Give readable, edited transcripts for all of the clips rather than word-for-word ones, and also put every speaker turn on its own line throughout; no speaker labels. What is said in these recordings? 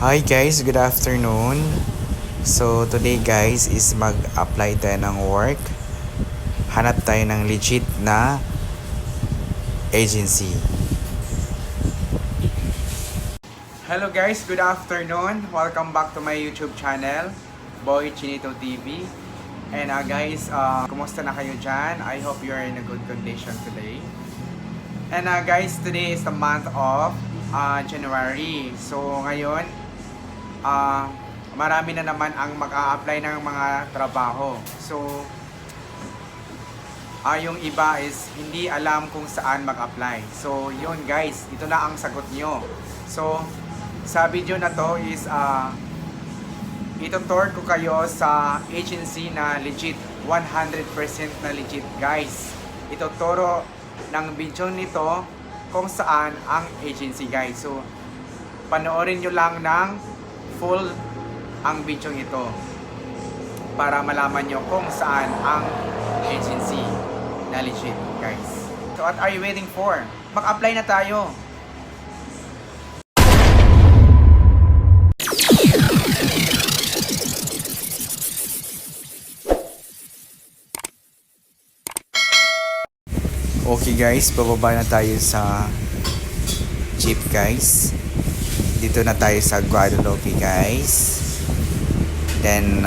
Hi guys, good afternoon. So today guys is mag-apply tayo ng work. Hanap tayo ng legit na agency. Hello guys, good afternoon. Welcome back to my YouTube channel, Boy Chinito TV. And guys, kumusta na kayo dyan? I hope you are in a good condition today. And guys, today is the month of January. So ngayon, marami na naman ang mag-a-apply ng mga trabaho. So, yung iba is hindi alam kung saan mag-apply. So, yun guys, ito na ang sagot nyo. So, sa video na to is, itutour ko kayo sa agency na legit, 100% na legit guys. Ituturo ng video nito kung saan ang agency guys. So, panoorin nyo lang ng full ang video ito para malaman nyo kung saan ang agency na legit guys. So what are you waiting for? Mag-apply na tayo. Okay guys, bababa na tayo sa jeep guys. Dito na tayo sa Guadalupe guys. Then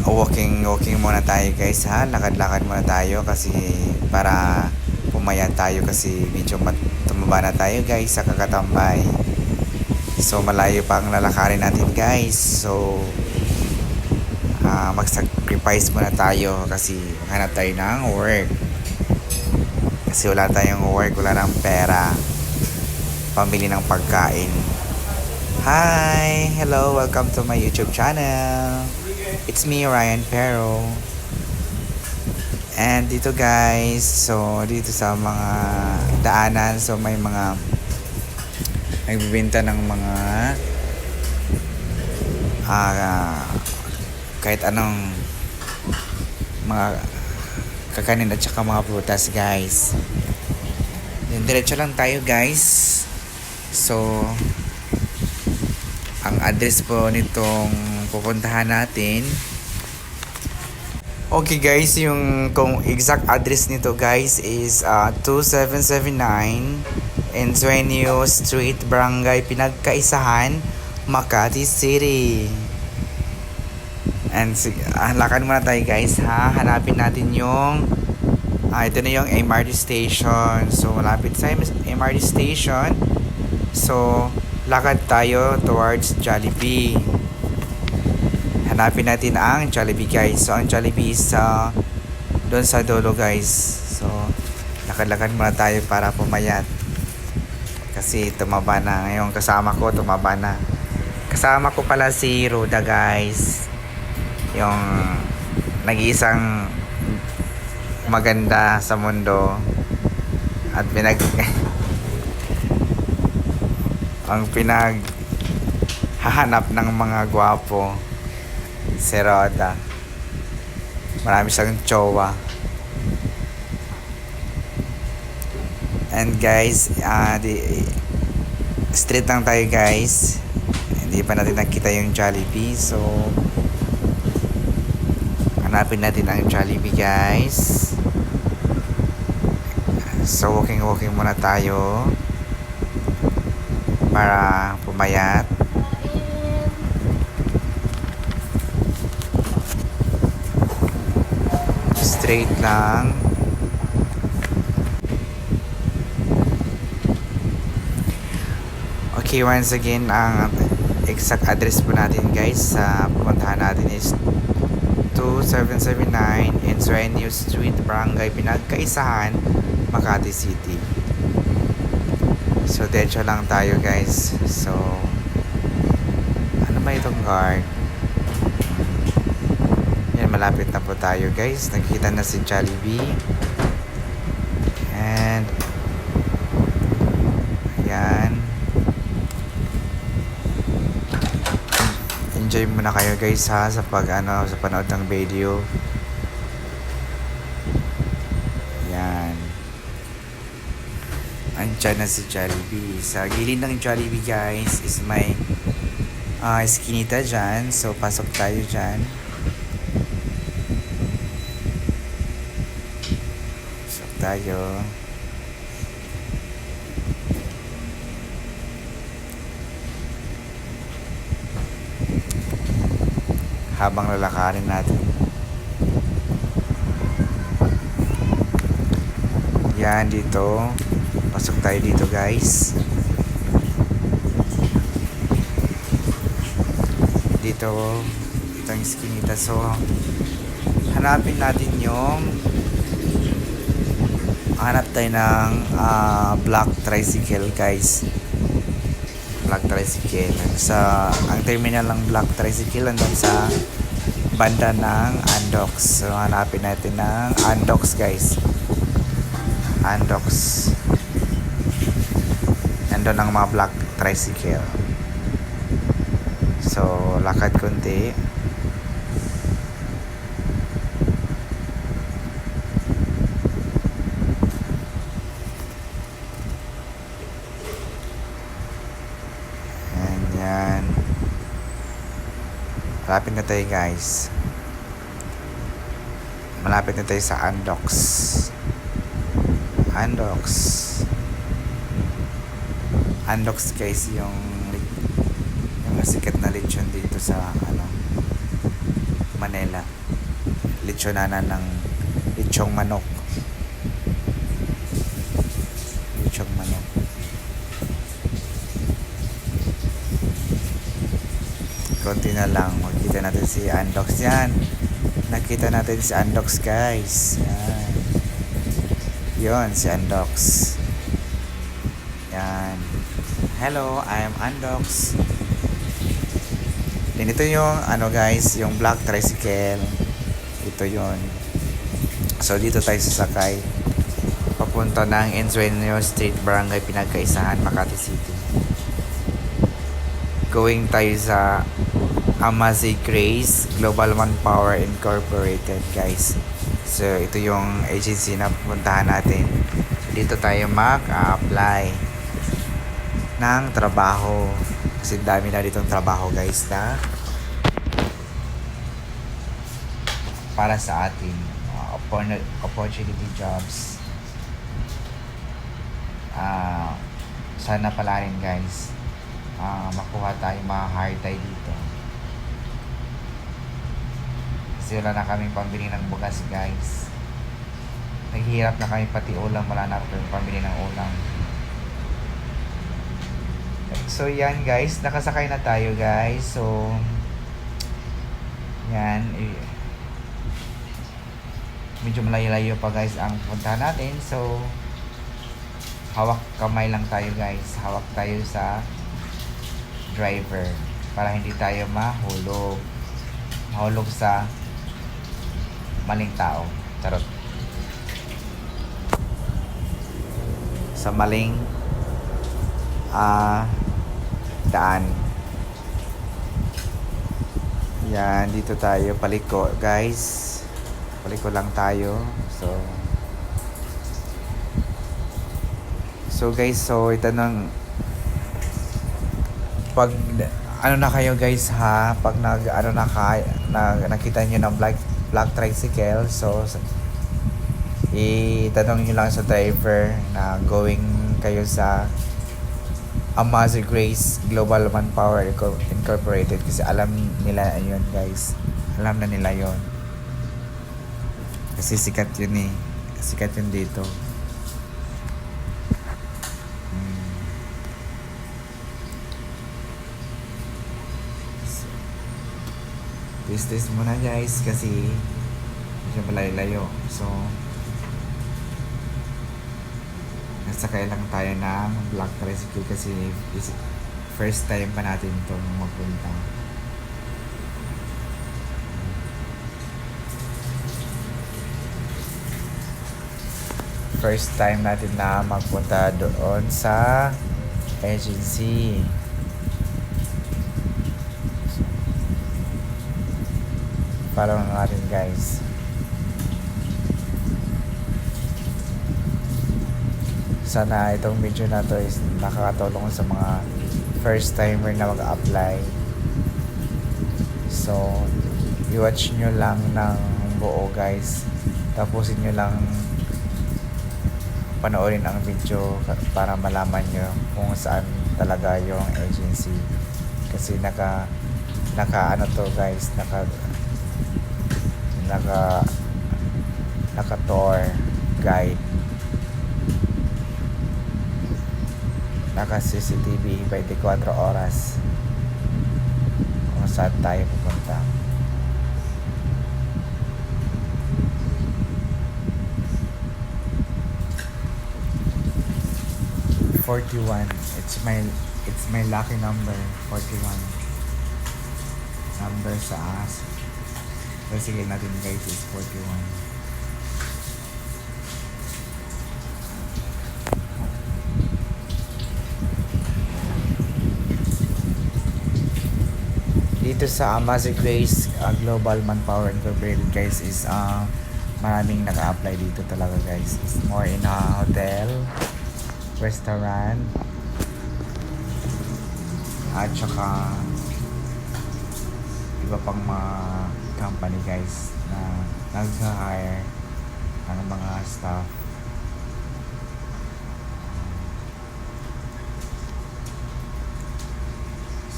walking muna tayo guys ha. Lakad-lakad muna tayo kasi para pumayat tayo kasi medyo tumaba na tayo guys sa kakatambay. So malayo pa ang lalakarin natin guys. So mag-sacrifice muna tayo kasi maghanap tayo ng work. Kasi wala tayong work, wala nang pera pambili ng pagkain. Hi! Hello! Welcome to my YouTube channel. It's me, Ryan Pero. And dito guys, so dito sa mga daanan, so may mga nagbibenta ng mga kahit anong mga kakanin at saka mga prutas guys. Then diretso lang tayo guys. So, ang address po nitong pupuntahan natin. Okay guys, yung kung exact address nito guys is 2779 Ensueño Street, Barangay Pinagkaisahan, Makati City. And lakad muna tayo guys ha. Hanapin natin yung ito na yung MRT station. So, malapit sa MRT station. So, lakad tayo towards Jollibee. Hanapin natin ang Jollibee guys. So, ang Jollibee is doon sa dulo guys. So, lakad-lakad muna tayo para pumayat. Kasi tumaba na. Ngayon kasama ko tumaba na. Kasama ko pala si Ruda guys. Yung nag-iisang maganda sa mundo. At ang pinaghahanap ng mga gwapo, si Roda. Marami siyang chowa. And guys, straight lang tayo guys. Hindi pa natin nakita yung Jollibee. So, hanapin natin ang Jollibee guys. So, walking muna tayo para pumayat. Straight lang. Okay, once again, ang exact address po natin guys sa pupuntahan natin is 2779 Ensueño Street, Barangay Pinagkaisahan, Makati City. So, diretso lang tayo guys. So, ano ba itong guard? Yan, malapit na po tayo guys. Nakikita na si Jollibee. And, ayan. Enjoy muna kayo guys ha sa sa panood ng video. Yan. Diyan na si Jollibee. Sa gilid ng Jollibee guys is may Eskinita dyan. So pasok tayo dyan. Pasok tayo. Habang lalakarin natin. Yan dito. Pasok tayo dito guys. Dito ang Eskinita. So hanapin natin yung hanap tayo ng black tricycle guys. Black tricycle. Ang terminal ng black tricycle nandun sa banda ng Andox. So hanapin natin ng Andox guys. Andox. Nandun ang mga black tricycle. So lakad konti. Yan. Malapit na tayo guys. Malapit na tayo sa Andox. Andox. Andox guys yung sikat na lechon dito sa Manila. Lechonanan ng lechong manok. Lechong manok. Konti na lang makita natin si Andox yan. Nakita natin si Andox guys. Yan. Yon si Andox. Yan. Hello, I am Andox. Then ito yung guys, yung black tricycle. Ito yon. So dito tayo sasakay papunta ng Ensueño Street, Barangay Pinagkaisahan, Makati City. Going tayo sa Amazing Grace Global Manpower Incorporated guys. So ito yung agency na pupuntahan natin. So, dito tayo mag-apply ng trabaho. Kasi dami na ditong trabaho guys na para sa atin. Opportunity jobs. Sana pala rin guys makuha tayo, ma-hire tayo dito. Kasi wala na kaming pambili ng bugas guys. Naghihirap na kami pati ulam, wala na kaming pambili ng ulam. So yan guys, nakasakay na tayo guys. So yan, medyo malayo-layo pa guys ang puntahan natin. So hawak kamay lang tayo guys. Hawak tayo sa driver para hindi tayo mahulog sa maling tao. Charot. Sa maling daan. Yan, dito tayo paliko guys. Paliko lang tayo. So guys, so ito nang pag na kayo guys ha, pag nakita niyo ng black tricycle, so itanong niyo lang sa driver na going kayo sa Amazing Grace Global Manpower Incorporated kasi alam nila yun guys. Alam na nila yun. Kasi sikat yun Sikat yun dito. Test muna guys kasi medyo malayo-layo. So nasakay lang tayo ng black tricycle kasi first time pa natin itong magpunta. First time natin na magpunta doon sa agency. Follow nga natin guys. Sana itong video na to is nakakatulong sa mga first timer na mag-apply. So, i-watch nyo lang ng buo guys. Tapusin nyo lang panoorin ang video para malaman nyo kung saan talaga yung agency. Kasi naka ano to guys, naka tour guide, naka CCTV 24 oras kung saan tayo pupunta. It's my lucky number. 41 number sa as. So sige natin guys, is 41. Dito sa Amazing Grace Global Manpower Incorporated guys is maraming naka-apply dito talaga guys. It's more in a hotel, restaurant, at saka iba pang mga company guys na nag-hire ng mga staff.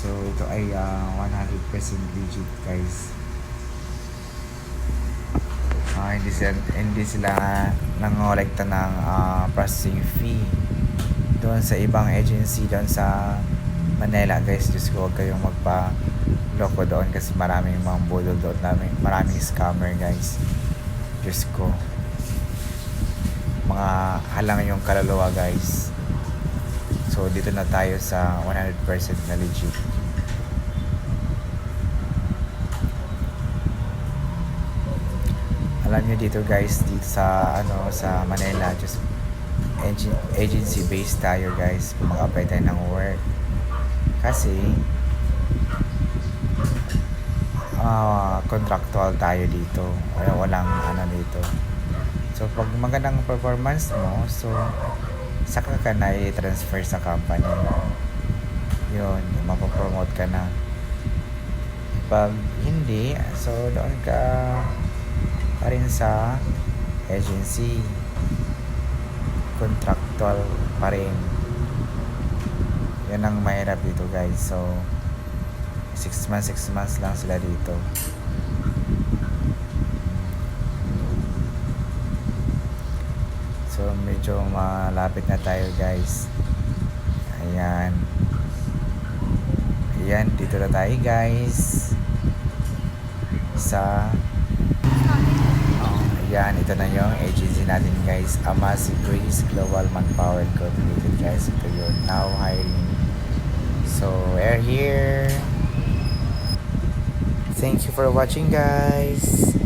So ito ay 100% legit guys. Hindi sila nangolekta ng processing fee doon sa ibang agency doon sa Manila guys. Diyos ko, huwag kayong magpa-loko doon kasi maraming mga budol doon, maraming scammer guys. Diyos ko, mga halang yung kaluluwa guys. So dito na tayo sa 100% na legit. Alam niyo dito guys, dito sa sa Manila, just agency based tayo guys kung mag-apply tayo ng work. Kasi contractual tayo dito. Walang dito. So pag magandang performance mo, so saka ka na i-transfer sa company. Yun, mapopromote ka na. Pag hindi, so doon ka pa rin sa agency, contractual pa rin. Yan ang mahirap dito guys. So 6 months lang sila dito. So medyo malapit na tayo guys. Ayan, dito na tayo guys sa ayan, ito na yung agency natin guys, Amazing Grace Global Manpower Incorporated guys. Ito yun, now hiring. So we're here. Thank you for watching guys.